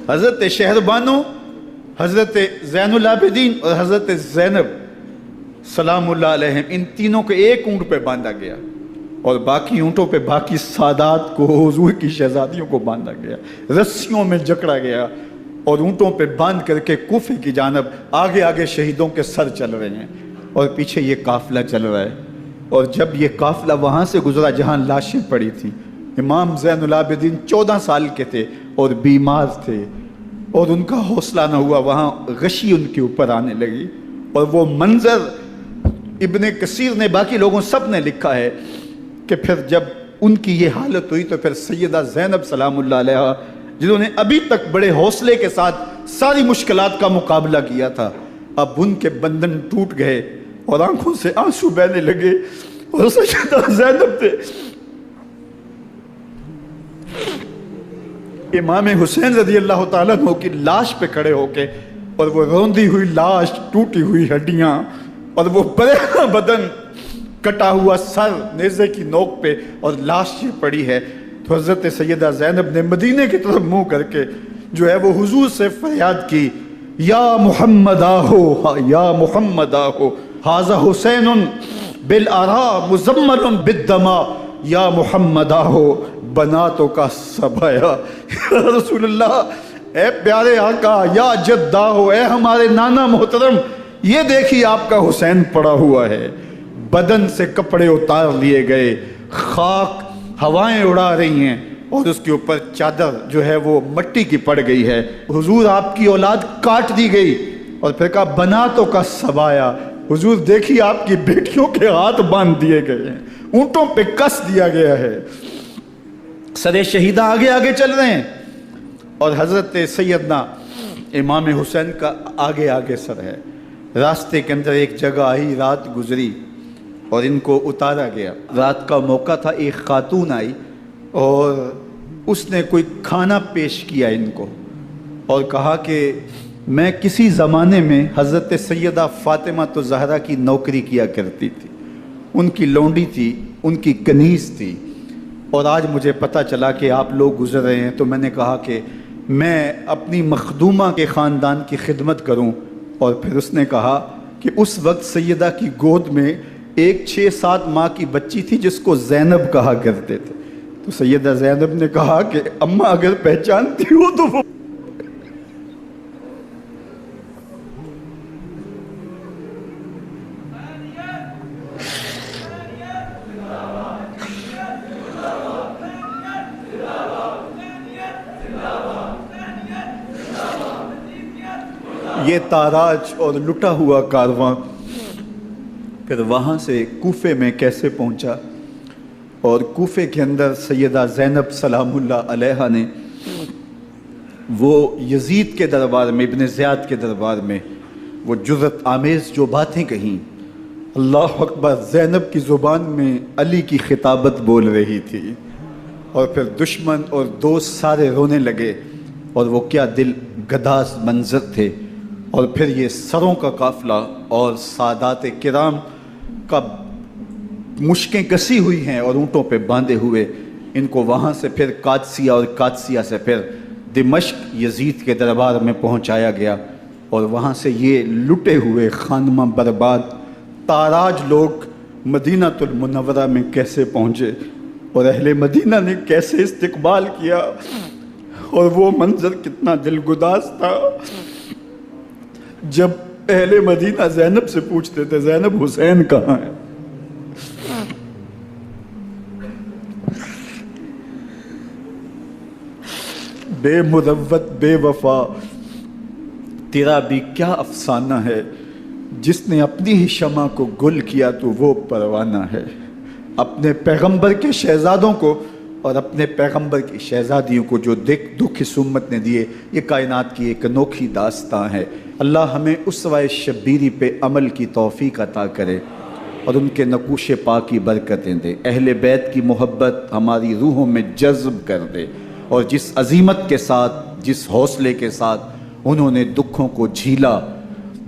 حضرت شہربانو، حضرت زین العابدین اور حضرت زینب سلام اللہ علیہم، ان تینوں کو ایک اونٹ پہ باندھا گیا اور باقی اونٹوں پہ باقی سادات کو، حضور کی شہزادیوں کو باندھا گیا، رسیوں میں جکڑا گیا اور اونٹوں پہ باندھ کر کے کوفے کی جانب آگے آگے شہیدوں کے سر چل رہے ہیں اور پیچھے یہ قافلہ چل رہا ہے۔ اور جب یہ قافلہ وہاں سے گزرا جہاں لاشیں پڑی تھیں، امام زین العابدین 14 سال کے تھے اور بیمار تھے اور ان کا حوصلہ نہ ہوا، وہاں غشی ان کے اوپر آنے لگی اور وہ منظر ابن کثیر نے، باقی لوگوں سب نے لکھا ہے کہ پھر جب ان کی یہ حالت ہوئی تو پھر سیدہ زینب سلام اللہ علیہا، جنہوں نے ابھی تک بڑے حوصلے کے ساتھ ساری مشکلات کا مقابلہ کیا تھا، اب ان کے بندھن ٹوٹ گئے اور آنکھوں سے آنسو بہنے لگے اور سیدہ زینب تھے امام حسین رضی اللہ تعالیٰ عنہ کی لاش پہ کھڑے ہو کے، اور وہ روندی ہوئی لاش، ٹوٹی ہوئی ہڈیاں اور وہ پریشاں بدن، کٹا ہوا سر نیزے کی نوک پہ اور لاش یہ پڑی ہے، تو حضرت سیدہ زینب نے مدینے کی طرف منہ کر کے جو ہے وہ حضور سے فریاد کی، یا محمد آہو، یا محمد آہو، ھذا حسین بالآراء مزمل بالدماء، یا محمد آہو بناتوں کا سبایا۔ یا رسول اللہ، اے پیارے آقا، یا جد آہو، اے ہمارے نانا محترم، یہ دیکھیے آپ کا حسین پڑا ہوا ہے، بدن سے کپڑے اتار لیے گئے، خاک ہوائیں اڑا رہی ہیں اور اس کے اوپر چادر جو ہے وہ مٹی کی پڑ گئی ہے، حضور آپ کی اولاد کاٹ دی گئی، اور پھر کہا بناتوں کا سبایا، حضور دیکھیے آپ کی بیٹیوں کے ہاتھ باندھ دیے گئے ہیں، اونٹوں پہ کس دیا گیا ہے، سر شہیدہ آگے آگے چل رہے ہیں اور حضرت سیدنا امام حسین کا آگے آگے سر ہے۔ راستے کے اندر ایک جگہ آئی، رات گزری اور ان کو اتارا گیا۔ رات کا موقع تھا، ایک خاتون آئی اور اس نے کوئی کھانا پیش کیا ان کو اور کہا کہ میں کسی زمانے میں حضرت سیدہ فاطمہ الزہرا کی نوکری کیا کرتی تھی، ان کی لونڈی تھی، ان کی کنیز تھی، اور آج مجھے پتہ چلا کہ آپ لوگ گزر رہے ہیں، تو میں نے کہا کہ میں اپنی مخدومہ کے خاندان کی خدمت کروں۔ اور پھر اس نے کہا کہ اس وقت سیدہ کی گود میں ایک 6-7 ماہ کی بچی تھی جس کو زینب کہا کرتے تھے، تو سیدہ زینب نے کہا کہ اماں اگر پہچانتی ہو تو وہ یہ تاراج اور لٹا ہوا کارواں پھر وہاں سے کوفے میں کیسے پہنچا، اور کوفے کے اندر سیدہ زینب سلام اللہ علیہا نے وہ یزید کے دربار میں، ابن زیاد کے دربار میں وہ جرأت آمیز جو باتیں کہیں، اللہ اکبر، زینب کی زبان میں علی کی خطابت بول رہی تھی، اور پھر دشمن اور دوست سارے رونے لگے، اور وہ کیا دل گداز منظر تھے، اور پھر یہ سروں کا قافلہ اور سادات کرام کا مشکیں کسی ہوئی ہیں اور اونٹوں پہ باندھے ہوئے، ان کو وہاں سے پھر قادسیہ اور قادسیہ سے پھر دمشق یزید کے دربار میں پہنچایا گیا، اور وہاں سے یہ لٹے ہوئے خانمہ برباد تاراج لوگ مدینہ المنورہ میں کیسے پہنچے اور اہل مدینہ نے کیسے استقبال کیا، اور وہ منظر کتنا دلگداز تھا جب اہل مدینہ زینب سے پوچھتے تھے زینب حسین کہاں ہے؟ بے مروت بے وفا تیرا بھی کیا افسانہ ہے، جس نے اپنی ہی شمع کو گل کیا تو وہ پروانہ ہے۔ اپنے پیغمبر کے شہزادوں کو اور اپنے پیغمبر کی شہزادیوں کو جو دکھ اس امت نے دیے، یہ کائنات کی ایک انوکھی داستان ہے۔ اللہ ہمیں اسوہ شبیری پہ عمل کی توفیق عطا کرے اور ان کے نقوش پاک کی برکتیں دے، اہل بیت کی محبت ہماری روحوں میں جذب کر دے، اور جس عظیمت کے ساتھ، جس حوصلے کے ساتھ انہوں نے دکھوں کو جھیلا،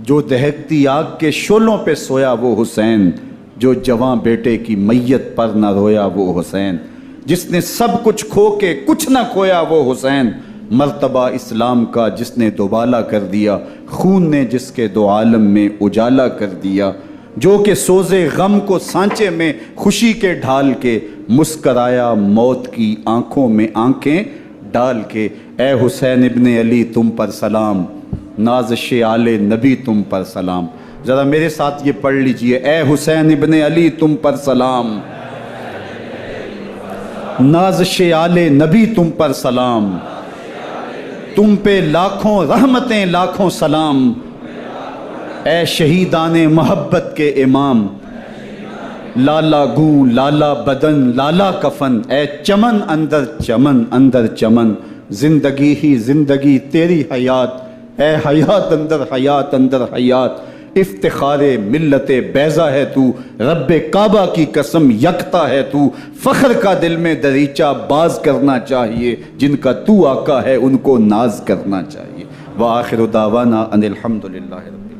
جو دہکتی آگ کے شعلوں پہ سویا وہ حسین، جو جواں بیٹے کی میت پر نہ رویا وہ حسین، جس نے سب کچھ کھو کے کچھ نہ کھویا وہ حسین، مرتبہ اسلام کا جس نے دوبالا کر دیا، خون نے جس کے دو عالم میں اجالا کر دیا، جو کہ سوزے غم کو سانچے میں خوشی کے ڈھال کے مسکرایا موت کی آنکھوں میں آنکھیں ڈال کے۔ اے حسین ابن علی تم پر سلام، نازش آل نبی تم پر سلام۔ ذرا میرے ساتھ یہ پڑھ لیجئے، اے حسین ابن علی تم پر سلام، نازش آل نبی تم پر سلام، تم پہ لاکھوں رحمتیں لاکھوں سلام، اے شہیدان محبت کے امام، لالا گوں لالا بدن لالا کفن، اے چمن اندر چمن، زندگی ہی زندگی تیری حیات، اے حیات اندر حیات، افتخار ملت بیضا ہے تو، رب کعبہ کی قسم یکتا ہے تو، فخر کا دل میں دریچہ باز کرنا چاہیے، جن کا تو آقا ہے ان کو ناز کرنا چاہیے۔ وآخر دعوانا ان الحمدللہ رب